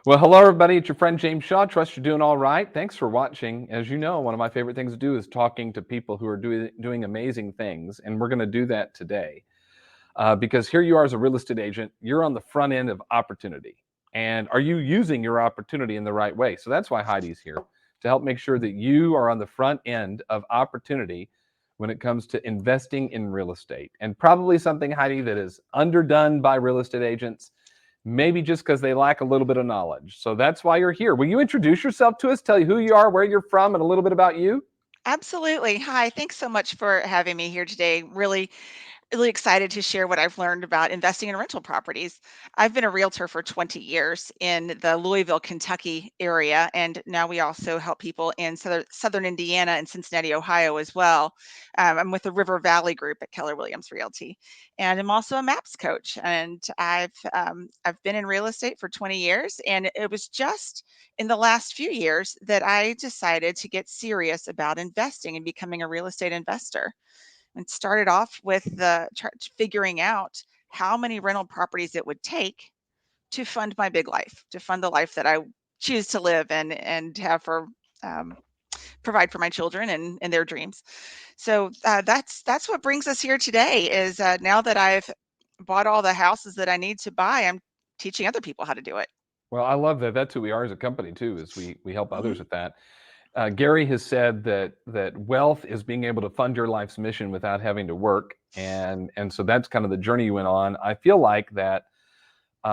Well, hello, everybody. It's your friend James Shaw. Trust you're doing all right. Thanks for watching. As you know, one of my favorite things to do is talking to people who are doing amazing things. And we're going to do that today because here you are as a real estate agent. You're on the front end of opportunity. And are you using your opportunity in the right way? So that's why Heidi's here to help make sure that you are on the front end of opportunity when it comes to investing in real estate. And probably something, Heidi, that is underdone by real estate agents, maybe just because they lack a little bit of knowledge. So that's why you're here. Will you introduce yourself to us, tell you who you are, where you're from, and a little bit about you? Absolutely. Hi, thanks so much for having me here today. Really excited to share what I've learned about investing in rental properties. I've been a realtor for 20 years in the Louisville, Kentucky area, and now we also help people in southern Indiana and Cincinnati, Ohio as well. I'm with the River Valley Group at Keller Williams Realty, and I'm also a MAPS coach. And I've been in real estate for 20 years, and it was just in the last few years that I decided to get serious about investing and becoming a real estate investor and started off with figuring out how many rental properties it would take to fund my big life, to fund the life that I choose to live and have for um, provide for my children and their dreams. So that's what brings us here today. Is now that I've bought all the houses that I need to buy, I'm teaching other people how to do it. Well, I love that. That's who we are as a company too, is we help Mhm. others with that. Gary has said that wealth is being able to fund your life's mission without having to work, and so that's kind of the journey you went on. I feel like that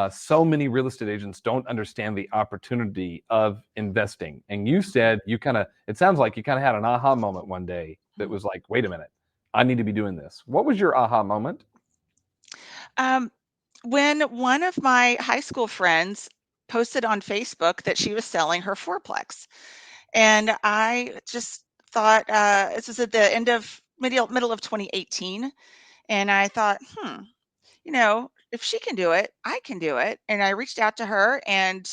so many real estate agents don't understand the opportunity of investing. And you said you kind of, it sounds like you kind of had an aha moment one day that was like, wait a minute, I need to be doing this. What was your aha moment? Um, when one of my high school friends posted on Facebook that she was selling her fourplex, and I just thought, this was at the end of middle of 2018, and I thought, if she can do it, I can do it. And I reached out to her and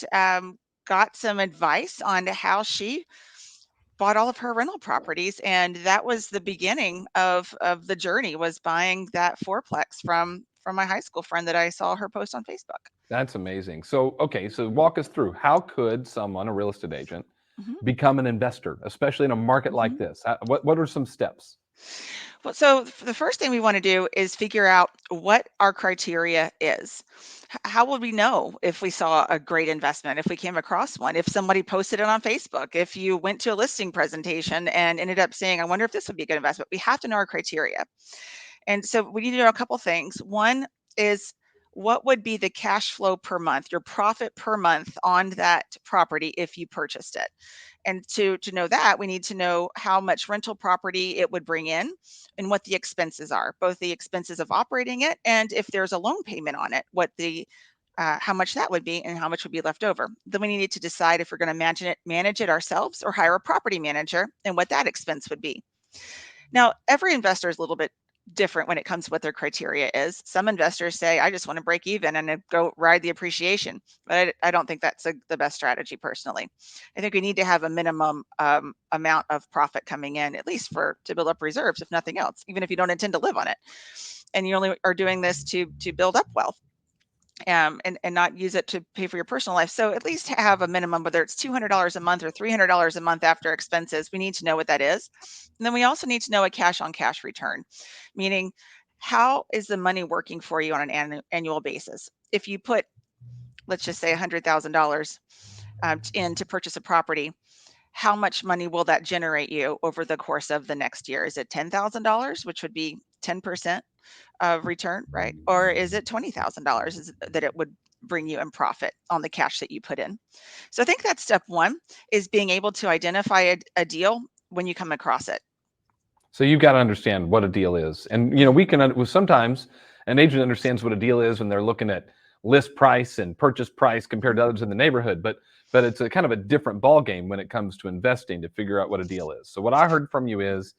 got some advice on how she bought all of her rental properties, and that was the beginning of the journey, was buying that fourplex from my high school friend that I saw her post on Facebook. That's amazing. So, okay, so walk us through how could someone, a real estate agent, Mhm, become an investor, especially in a market like mhm. this? What are some steps? Well, so the first thing we want to do is figure out what our criteria is. How would we know if we saw a great investment, if we came across one, if somebody posted it on Facebook, if you went to a listing presentation and ended up saying, I wonder if this would be a good investment? We have to know our criteria. And so we need to know a couple things. One is, what would be the cash flow per month, your profit per month on that property if you purchased it? And to know that, we need to know how much rental property it would bring in and what the expenses are, both the expenses of operating it and if there's a loan payment on it, what the how much that would be and how much would be left over. Then we need to decide if we're going to manage it ourselves or hire a property manager and what that expense would be. Now, every investor is a little bit different when it comes to what their criteria is. Some investors say, I just want to break even and then go ride the appreciation. But I don't think that's the best strategy personally. I think we need to have a minimum amount of profit coming in, at least to build up reserves, if nothing else, even if you don't intend to live on it. And you only are doing this to build up wealth. And not use it to pay for your personal life. So at least have a minimum, whether it's $200 a month or $300 a month after expenses. We need to know what that is. And then we also need to know a cash on cash return, meaning how is the money working for you on an annual basis? If you put, let's just say $100,000 in to purchase a property, how much money will that generate you over the course of the next year? Is it $10,000, which would be 10% of return, right? Or is it $20,000 that it would bring you in profit on the cash that you put in? So I think that's step one, is being able to identify a deal when you come across it. So you've got to understand what a deal is. And we can sometimes an agent understands what a deal is when they're looking at list price and purchase price compared to others in the neighborhood, but it's a kind of a different ball game when it comes to investing to figure out what a deal is. So what I heard from you is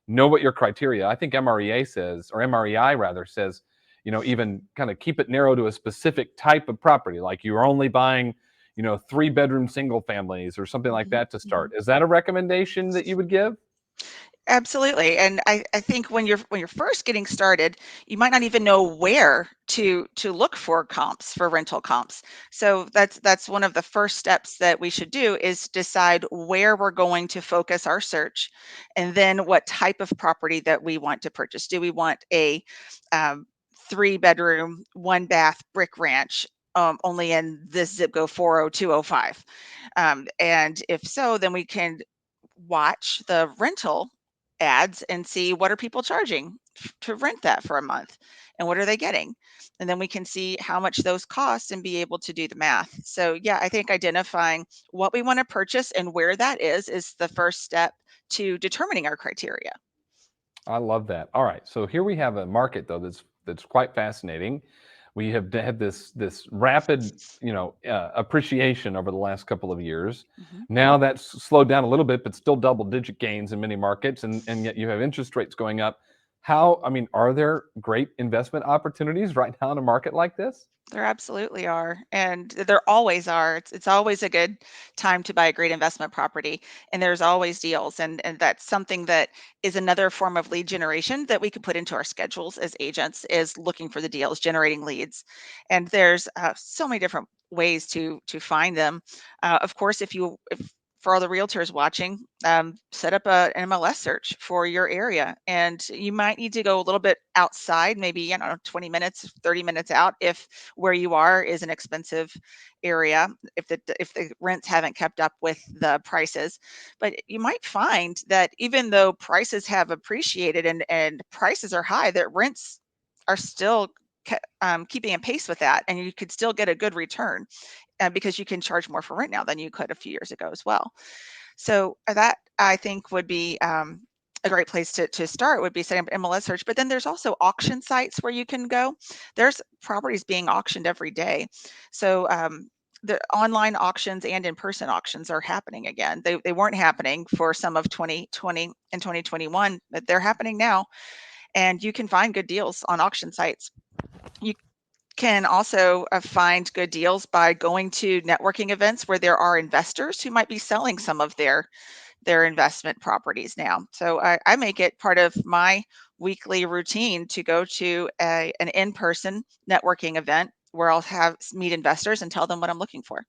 know what your criteria. I think MREA says, or MREI rather says, even kind of keep it narrow to a specific type of property, like you're only buying 3-bedroom single families or something like Mhm, that to mhm. start. Is that a recommendation that you would give? Absolutely. And I think when you're first getting started, you might not even know where to look for comps, for rental comps. So that's one of the first steps that we should do is decide where we're going to focus our search, and then what type of property that we want to purchase. Do we want a um, 3 bedroom, 1 bath brick ranch, only in this zip code 40205? And if so, then we can watch the rental ads and see what are people charging to rent that for a month, and what are they getting, and then we can see how much those cost and be able to do the math. So yeah, I think identifying what we want to purchase and where that is the first step to determining our criteria. I love that. All right, so here we have a market though that's quite fascinating. We have had this rapid, appreciation over the last couple of years. Mhm. Now that's slowed down a little bit, but still double-digit gains in many markets, and yet you have interest rates going up. I mean, are there great investment opportunities right now in a market like this? There absolutely are, and there always are. It's always a good time to buy a great investment property, and there's always deals, and that's something that is another form of lead generation that we could put into our schedules as agents, is looking for the deals, generating leads. And there's so many different ways to find them. Of course, if for all the realtors watching, set up an MLS search for your area, and you might need to go a little bit outside, maybe, I don't know, 20 minutes, 30 minutes out, if where you are is an expensive area, if the rents haven't kept up with the prices. But you might find that even though prices have appreciated and prices are high, that rents are still keeping in pace with that, and you could still get a good return, because you can charge more for rent now than you could a few years ago as well. So that, I think, would be a great place to start, would be setting up an MLS search. But then there's also auction sites where you can go. There's properties being auctioned every day. So the online auctions and in-person auctions are happening again. They weren't happening for some of 2020 and 2021, but they're happening now. And you can find good deals on auction sites. You can also find good deals by going to networking events where there are investors who might be selling some of their investment properties now. So I make it part of my weekly routine to go to an in-person networking event where I'll have meet investors and tell them what I'm looking for.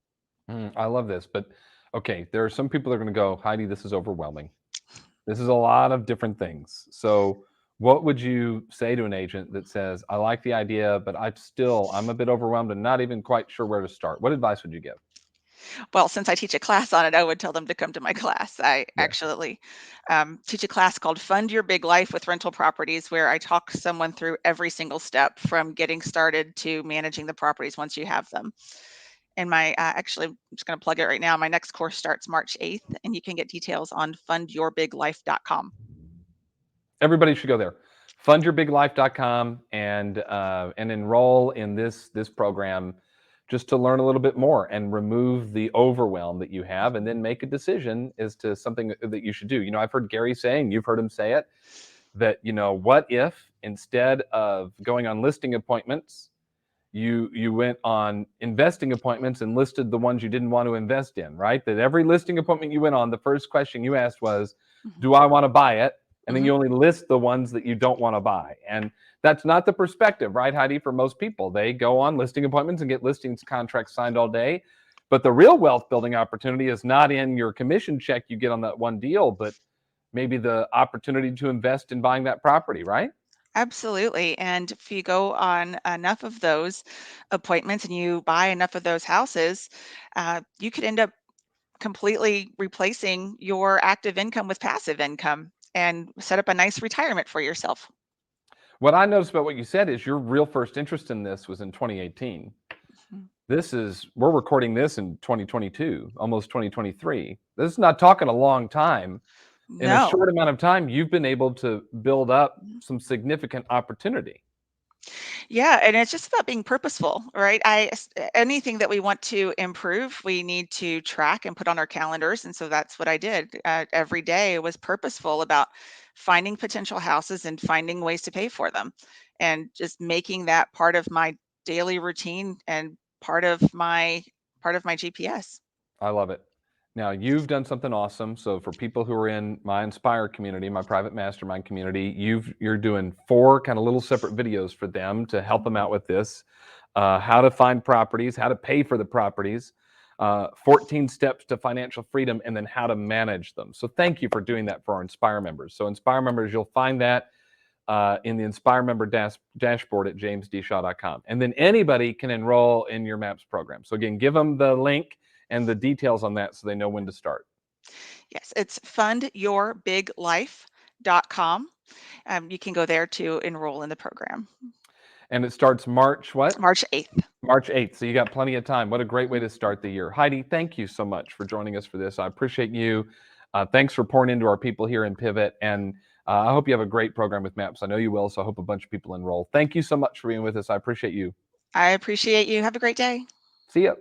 I love this, but okay, there are some people that are going to go, Heidi, this is overwhelming. This is a lot of different things. So, what would you say to an agent that says, I like the idea, but I'm a bit overwhelmed and not even quite sure where to start? What advice would you give? Well, since I teach a class on it, I would tell them to come to my class. I Yes. actually teach a class called Fund Your Big Life with Rental Properties, where I talk someone through every single step from getting started to managing the properties once you have them. And actually, I'm just going to plug it right now. My next course starts March 8th, and you can get details on fundyourbiglife.com. Everybody should go there. Fundyourbiglife.com and enroll in this program just to learn a little bit more and remove the overwhelm that you have and then make a decision as to something that you should do. I've heard Gary saying, you've heard him say it, that what if instead of going on listing appointments, you went on investing appointments and listed the ones you didn't want to invest in, right? That every listing appointment you went on, the first question you asked was, Mhm. do I want to buy it? And then Mhm. you only list the ones that you don't want to buy. And that's not the perspective, right, Heidi? For most people, they go on listing appointments and get listings contracts signed all day. But the real wealth building opportunity is not in your commission check you get on that one deal, but maybe the opportunity to invest in buying that property, right? Absolutely. And if you go on enough of those appointments and you buy enough of those houses, you could end up completely replacing your active income with passive income and set up a nice retirement for yourself. What I noticed about what you said is your real first interest in this was in 2018. Mhm. We're recording this in 2022, almost 2023. This is not talking a long time. In a No. short amount of time, you've been able to build up Mhm. some significant opportunity. Yeah, and it's just about being purposeful, right? Anything that we want to improve, we need to track and put on our calendars, and so that's what I did. Every day was purposeful about finding potential houses and finding ways to pay for them, and just making that part of my daily routine and part of my GPS. I love it. Now, you've done something awesome. So for people who are in my Inspire community, my private mastermind community, you're doing 4 kind of little separate videos for them to help them out with this. How to find properties, how to pay for the properties, 14 steps to financial freedom, and then how to manage them. So thank you for doing that for our Inspire members. So Inspire members, you'll find that in the Inspire member dashboard at jamesdshaw.com. And then anybody can enroll in your MAPS program. So again, give them the link and the details on that so they know when to start. Yes, it's fundyourbiglife.com. You can go there to enroll in the program. And it starts March what? March 8th. March 8th. So you got plenty of time. What a great way to start the year. Heidi, thank you so much for joining us for this. I appreciate you. Thanks for pouring into our people here in Pivot. And I hope you have a great program with MAPS. I know you will. So I hope a bunch of people enroll. Thank you so much for being with us. I appreciate you. I appreciate you. Have a great day. See ya.